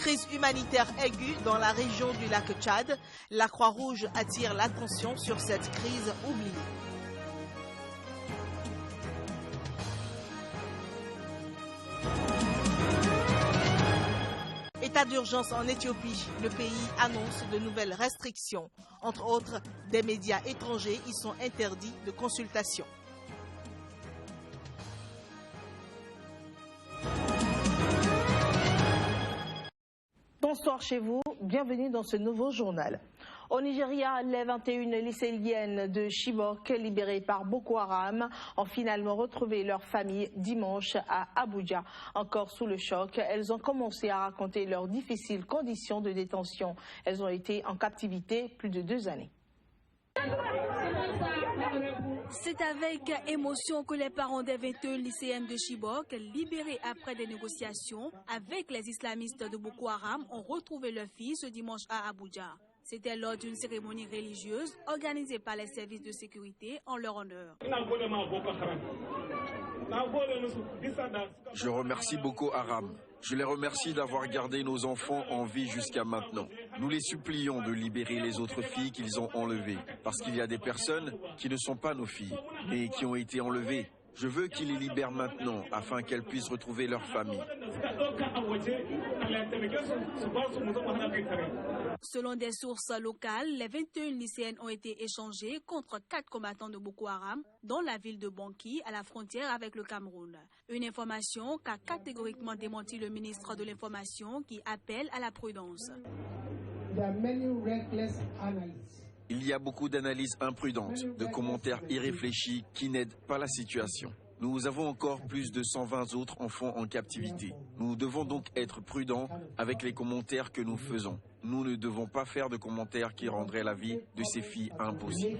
Crise humanitaire aiguë dans la région du lac Tchad. La Croix-Rouge attire l'attention sur cette crise oubliée. État d'urgence en Éthiopie. Le pays annonce de nouvelles restrictions. Entre autres, des médias étrangers y sont interdits de consultation. Bonsoir chez vous, bienvenue dans ce nouveau journal. Au Nigeria, les 21 lycéennes de Chibok libérées par Boko Haram ont finalement retrouvé leur famille dimanche à Abuja. Encore sous le choc, elles ont commencé à raconter leurs difficiles conditions de détention. Elles ont été en captivité plus de 2 années. C'est avec émotion que les parents des 22 lycéennes de Chibok, libérées après des négociations avec les islamistes de Boko Haram, ont retrouvé leur fille ce dimanche à Abuja. C'était lors d'une cérémonie religieuse organisée par les services de sécurité en leur honneur. Je remercie Boko Haram. Je les remercie d'avoir gardé nos enfants en vie jusqu'à maintenant. Nous les supplions de libérer les autres filles qu'ils ont enlevées, parce qu'il y a des personnes qui ne sont pas nos filles, mais qui ont été enlevées. Je veux qu'ils les libèrent maintenant, afin qu'elles puissent retrouver leur famille. Selon des sources locales, les 21 lycéennes ont été échangées contre 4 combattants de Boko Haram dans la ville de Banki, à la frontière avec le Cameroun. Une information qu'a catégoriquement démenti le ministre de l'Information qui appelle à la prudence. Il y a beaucoup d'analyses imprudentes, de commentaires irréfléchis qui n'aident pas la situation. Nous avons encore plus de 120 autres enfants en captivité. Nous devons donc être prudents avec les commentaires que nous faisons. Nous ne devons pas faire de commentaires qui rendraient la vie de ces filles impossible.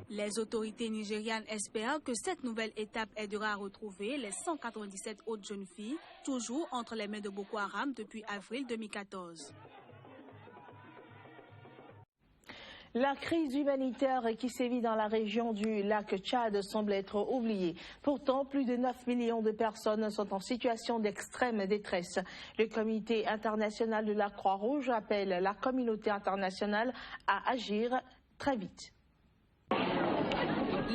Les autorités nigérianes espèrent que cette nouvelle étape aidera à retrouver les 197 autres jeunes filles, toujours entre les mains de Boko Haram depuis avril 2014. La crise humanitaire qui sévit dans la région du lac Tchad semble être oubliée. Pourtant, plus de 9 millions de personnes sont en situation d'extrême détresse. Le Comité international de la Croix-Rouge appelle la communauté internationale à agir très vite.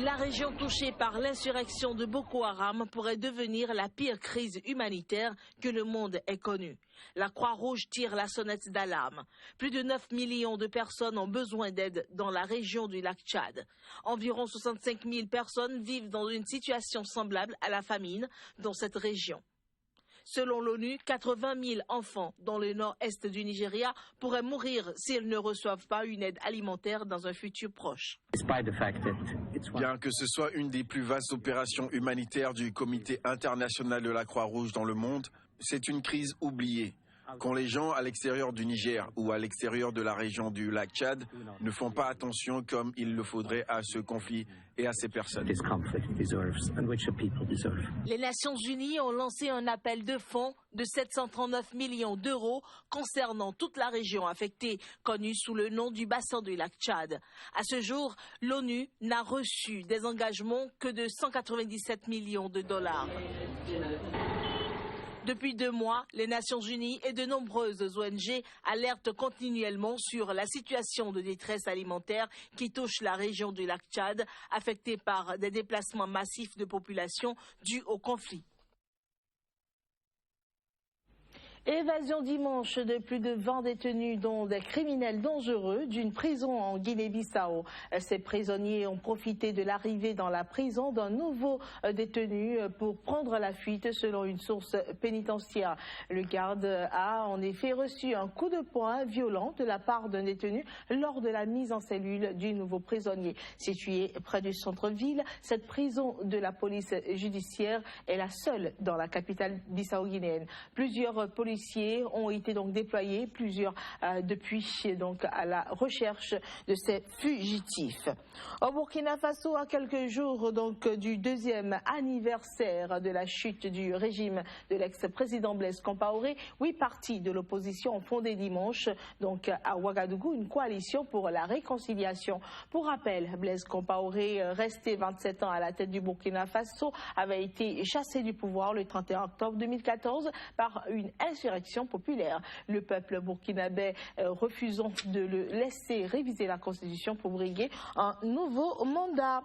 La région touchée par l'insurrection de Boko Haram pourrait devenir la pire crise humanitaire que le monde ait connue. La Croix-Rouge tire la sonnette d'alarme. Plus de 9 millions de personnes ont besoin d'aide dans la région du lac Tchad. Environ 65 000 personnes vivent dans une situation semblable à la famine dans cette région. Selon l'ONU, 80 000 enfants dans le nord-est du Nigeria pourraient mourir s'ils ne reçoivent pas une aide alimentaire dans un futur proche. Bien que ce soit une des plus vastes opérations humanitaires du Comité international de la Croix-Rouge dans le monde, c'est une crise oubliée. Quand les gens à l'extérieur du Niger ou à l'extérieur de la région du lac Tchad ne font pas attention comme il le faudrait à ce conflit et à ces personnes. Les Nations Unies ont lancé un appel de fonds de 739 millions d'euros concernant toute la région affectée, connue sous le nom du bassin du lac Tchad. À ce jour, l'ONU n'a reçu des engagements que de 197 millions de dollars. Depuis 2 mois, les Nations Unies et de nombreuses ONG alertent continuellement sur la situation de détresse alimentaire qui touche la région du lac Tchad, affectée par des déplacements massifs de population dus au conflit. Évasion dimanche de plus de 20 détenus, dont des criminels dangereux, d'une prison en Guinée-Bissau. Ces prisonniers ont profité de l'arrivée dans la prison d'un nouveau détenu pour prendre la fuite, selon une source pénitentiaire. Le garde a en effet reçu un coup de poing violent de la part d'un détenu lors de la mise en cellule du nouveau prisonnier. Située près du centre-ville, cette prison de la police judiciaire est la seule dans la capitale bissau-guinéenne. Plusieurs policiers policiers ont été donc déployés, plusieurs depuis donc à la recherche de ces fugitifs. Au Burkina Faso, à quelques jours donc du deuxième anniversaire de la chute du régime de l'ex-président Blaise Compaoré, 8 partis de l'opposition ont fondé dimanche donc à Ouagadougou une coalition pour la réconciliation. Pour rappel, Blaise Compaoré, resté 27 ans à la tête du Burkina Faso, avait été chassé du pouvoir le 31 octobre 2014 par une insurrection populaire. Le peuple burkinabé refusant de le laisser réviser la constitution pour briguer un nouveau mandat.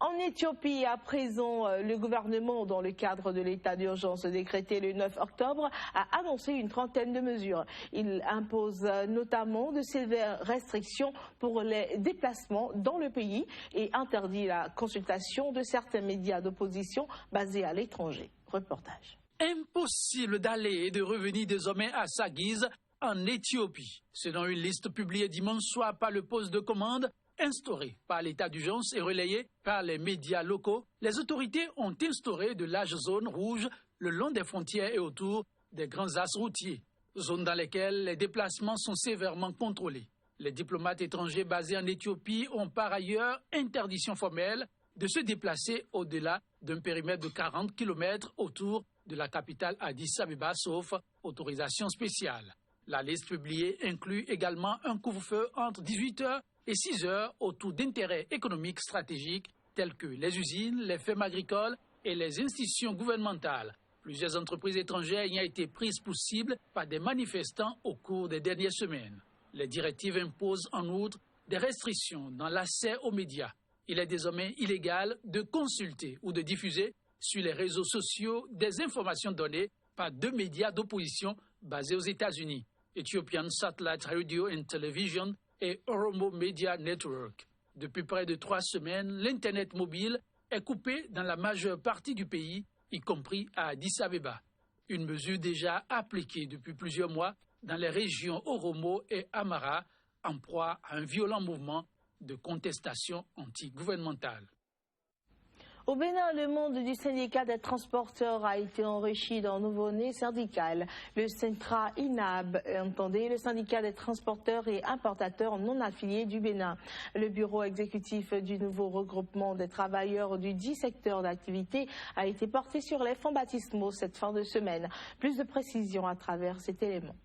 En Éthiopie, à présent, le gouvernement, dans le cadre de l'état d'urgence décrété le 9 octobre, a annoncé une trentaine de mesures. Il impose notamment de sévères restrictions pour les déplacements dans le pays et interdit la consultation de certains médias d'opposition basés à l'étranger. Reportage. Impossible d'aller et de revenir désormais à sa guise en Éthiopie. Selon une liste publiée dimanche soir par le poste de commande, instauré par l'état d'urgence et relayé par les médias locaux, les autorités ont instauré de larges zones rouges le long des frontières et autour des grands axes routiers, zones dans lesquelles les déplacements sont sévèrement contrôlés. Les diplomates étrangers basés en Éthiopie ont par ailleurs interdiction formelle de se déplacer au-delà d'un périmètre de 40 km autour de la capitale Addis Abeba, sauf autorisation spéciale. La liste publiée inclut également un couvre-feu entre 18h et 6h autour d'intérêts économiques stratégiques tels que les usines, les fermes agricoles et les institutions gouvernementales. Plusieurs entreprises étrangères y ont été prises pour cible par des manifestants au cours des dernières semaines. Les directives imposent en outre des restrictions dans l'accès aux médias. Il est désormais illégal de consulter ou de diffuser sur les réseaux sociaux des informations données par 2 médias d'opposition basés aux États-Unis, Ethiopian Satellite Radio and Television et Oromo Media Network. Depuis près de 3 semaines, l'Internet mobile est coupé dans la majeure partie du pays, y compris à Addis Abeba. Une mesure déjà appliquée depuis plusieurs mois dans les régions Oromo et Amara, en proie à un violent mouvement de contestation anti-gouvernementale. Au Bénin, le monde du syndicat des transporteurs a été enrichi d'un nouveau-né syndical. Le Centra INAB, entendez, le syndicat des transporteurs et importateurs non affiliés du Bénin. Le bureau exécutif du nouveau regroupement des travailleurs du 10 secteurs d'activité a été porté sur les fonds baptismaux cette fin de semaine. Plus de précisions à travers cet élément.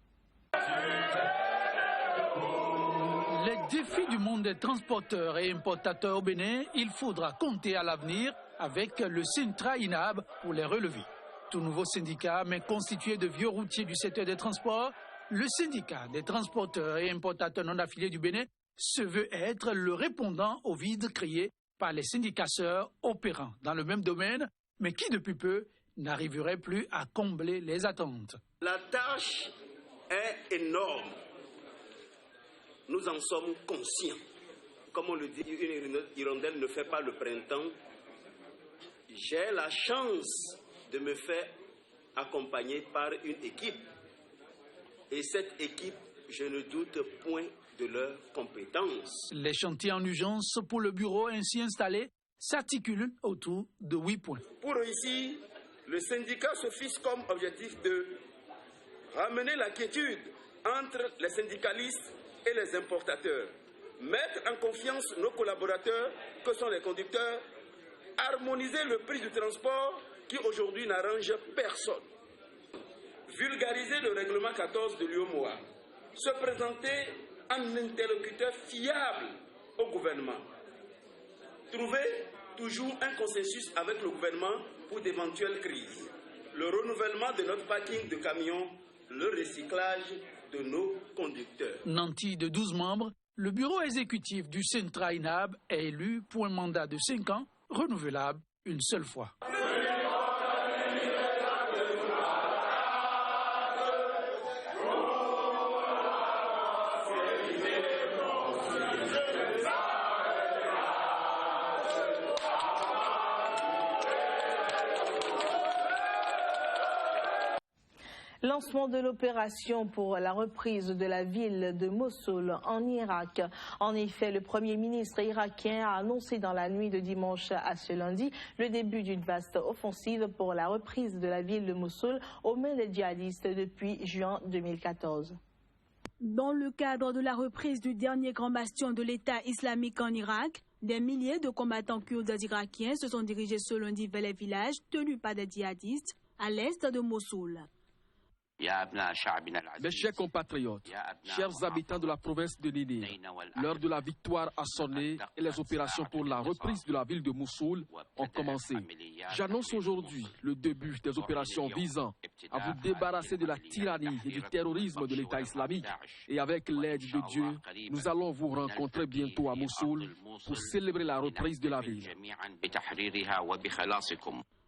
Les défis du monde des transporteurs et importateurs au Bénin, il faudra compter à l'avenir avec le Centra INAB pour les relever. Tout nouveau syndicat, mais constitué de vieux routiers du secteur des transports, le syndicat des transporteurs et importateurs non affiliés du Bénin se veut être le répondant au vide créé par les syndicasseurs opérant dans le même domaine, mais qui depuis peu n'arriveraient plus à combler les attentes. La tâche est énorme. Nous en sommes conscients. Comme on le dit, une hirondelle ne fait pas le printemps. J'ai la chance de me faire accompagner par une équipe. Et cette équipe, je ne doute point de leurs compétences. Les chantiers en urgence pour le bureau ainsi installé s'articulent autour de 8 points. Pour réussir, le syndicat se fixe comme objectif de ramener la quiétude entre les syndicalistes et les importateurs, mettre en confiance nos collaborateurs que sont les conducteurs, harmoniser le prix du transport qui aujourd'hui n'arrange personne, vulgariser le règlement 14 de l'UEMOA, se présenter en interlocuteur fiable au gouvernement, trouver toujours un consensus avec le gouvernement pour d'éventuelles crises, le renouvellement de notre parking de camions, le recyclage de nos conducteurs. Nanti de 12 membres, le bureau exécutif du Centra INAB est élu pour un mandat de 5 ans, renouvelable une seule fois. Lancement de l'opération pour la reprise de la ville de Mossoul en Irak. En effet, le Premier ministre irakien a annoncé dans la nuit de dimanche à ce lundi le début d'une vaste offensive pour la reprise de la ville de Mossoul aux mains des djihadistes depuis juin 2014. Dans le cadre de la reprise du dernier grand bastion de l'État islamique en Irak, des milliers de combattants kurdes irakiens se sont dirigés ce lundi vers les villages tenus par des djihadistes à l'est de Mossoul. Mes chers compatriotes, chers habitants de la province de Néné, l'heure de la victoire a sonné et les opérations pour la reprise de la ville de Mossoul ont commencé. J'annonce aujourd'hui le début des opérations visant à vous débarrasser de la tyrannie et du terrorisme de l'État islamique. Et avec l'aide de Dieu, nous allons vous rencontrer bientôt à Mossoul pour célébrer la reprise de la ville.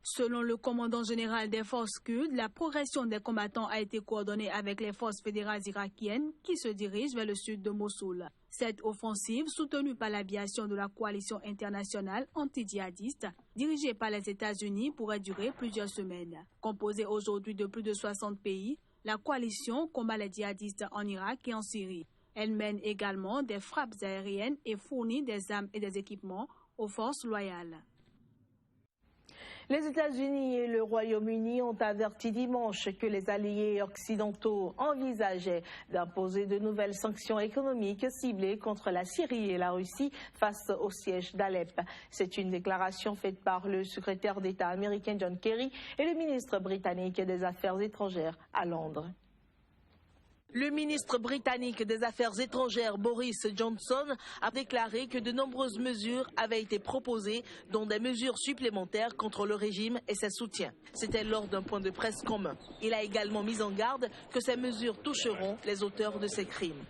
Selon le commandant général des forces kurdes, la progression des combattants a été coordonnée avec les forces fédérales irakiennes qui se dirigent vers le sud de Mossoul. Cette offensive, soutenue par l'aviation de la coalition internationale anti-djihadiste, dirigée par les États-Unis, pourrait durer plusieurs semaines. Composée aujourd'hui de plus de 60 pays, la coalition combat les djihadistes en Irak et en Syrie. Elle mène également des frappes aériennes et fournit des armes et des équipements aux forces loyales. Les États-Unis et le Royaume-Uni ont averti dimanche que les alliés occidentaux envisageaient d'imposer de nouvelles sanctions économiques ciblées contre la Syrie et la Russie face au siège d'Alep. C'est une déclaration faite par le secrétaire d'État américain John Kerry et le ministre britannique des Affaires étrangères à Londres. Le ministre britannique des Affaires étrangères Boris Johnson a déclaré que de nombreuses mesures avaient été proposées, dont des mesures supplémentaires contre le régime et ses soutiens. C'était lors d'un point de presse commun. Il a également mis en garde que ces mesures toucheront les auteurs de ces crimes.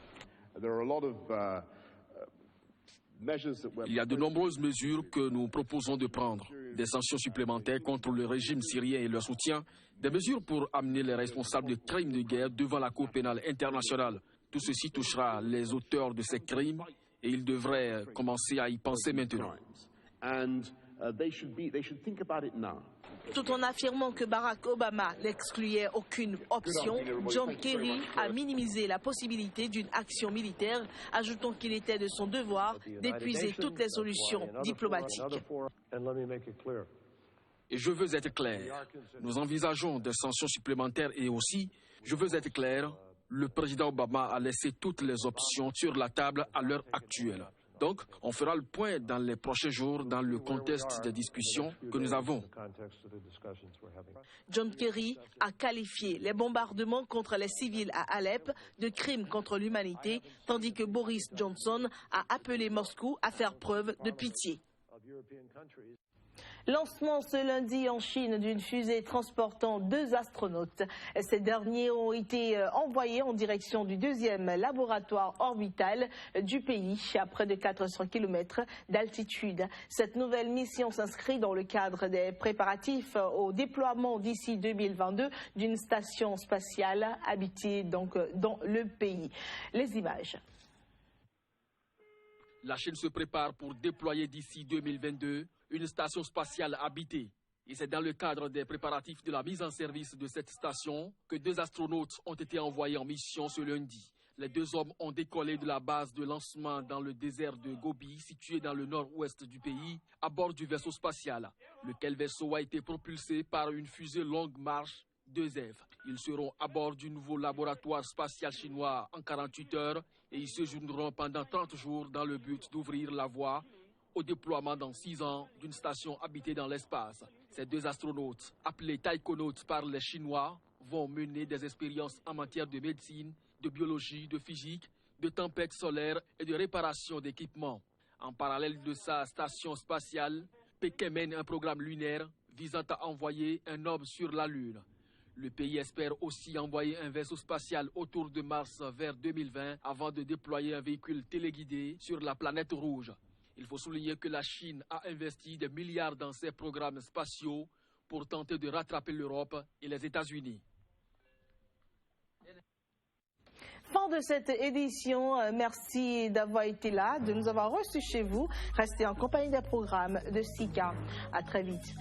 Il y a de nombreuses mesures que nous proposons de prendre. Des sanctions supplémentaires contre le régime syrien et leur soutien, des mesures pour amener les responsables de crimes de guerre devant la Cour pénale internationale. Tout ceci touchera les auteurs de ces crimes et ils devraient commencer à y penser maintenant. Tout en affirmant que Barack Obama n'excluait aucune option, John Kerry a minimisé la possibilité d'une action militaire, ajoutant qu'il était de son devoir d'épuiser toutes les solutions diplomatiques. Et je veux être clair, nous envisageons des sanctions supplémentaires et aussi, je veux être clair, le président Obama a laissé toutes les options sur la table à l'heure actuelle. Donc, on fera le point dans les prochains jours dans le contexte des discussions que nous avons. John Kerry a qualifié les bombardements contre les civils à Alep de crimes contre l'humanité, tandis que Boris Johnson a appelé Moscou à faire preuve de pitié. Lancement ce lundi en Chine d'une fusée transportant 2 astronautes. Ces derniers ont été envoyés en direction du deuxième laboratoire orbital du pays à près de 400 km d'altitude. Cette nouvelle mission s'inscrit dans le cadre des préparatifs au déploiement d'ici 2022 d'une station spatiale habitée donc dans le pays. Les images. La Chine se prépare pour déployer d'ici 2022 une station spatiale habitée. Et c'est dans le cadre des préparatifs de la mise en service de cette station que 2 astronautes ont été envoyés en mission ce lundi. Les 2 hommes ont décollé de la base de lancement dans le désert de Gobi, situé dans le nord-ouest du pays, à bord du vaisseau spatial, lequel vaisseau a été propulsé par une fusée longue marche 2F. Ils seront à bord du nouveau laboratoire spatial chinois en 48 heures et ils séjourneront pendant 30 jours dans le but d'ouvrir la voie au déploiement dans 6 ans d'une station habitée dans l'espace. Ces 2 astronautes, appelés taïkonautes par les Chinois, vont mener des expériences en matière de médecine, de biologie, de physique, de tempêtes solaires et de réparation d'équipements. En parallèle de sa station spatiale, Pékin mène un programme lunaire visant à envoyer un homme sur la Lune. Le pays espère aussi envoyer un vaisseau spatial autour de Mars vers 2020 avant de déployer un véhicule téléguidé sur la planète rouge. Il faut souligner que la Chine a investi des milliards dans ses programmes spatiaux pour tenter de rattraper l'Europe et les États-Unis. Fin de cette édition. Merci d'avoir été là, de nous avoir reçus chez vous. Restez en compagnie des programmes de Sika. À très vite.